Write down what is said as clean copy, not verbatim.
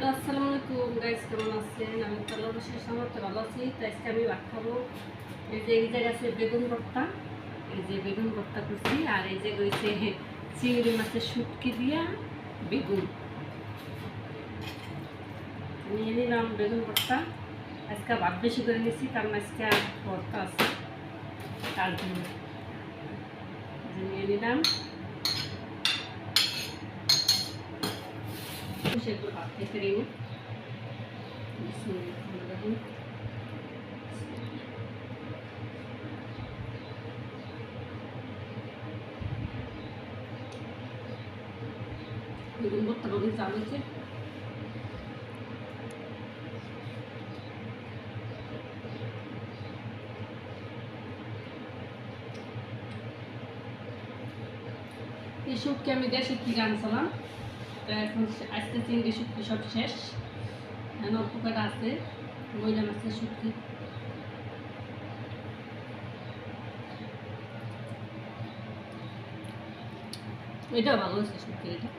Hello আসসালামু আলাইকুম guys, কেমন আছেন? আমি তো আল্লাহর রহমতে সমস্ত ভালো আছি। তো আজকে আমি ভাত খাবো। এই যে এই জায়গায় আছে বেগুন ভর্তা, এই যে বেগুন ভর্তা করছি, আর এই যে রয়েছে চিংড়ি মাছের শুটকি দিয়া বেগুন। নিয়ে নিলাম বেগুন ভর্তা। আজকে ভাত বেশি করে নিচ্ছি, কারণ আজকে আর ভর্তা আছে তার জন্য। নিয়ে নিলাম সেগুলো ভাত খেতে নিব। দেখুন বেগুন ভর্তা করে চাল হয়েছে। এই শুটকি আমি দেশের থেকে আনছিলাম, তো এখন আজকে চিংড়ি শুটকি সব শেষ। অল্প কটা আছে মহিলা মাছের শুটকি। এটাও ভালো হয়েছে শুটকি, এটা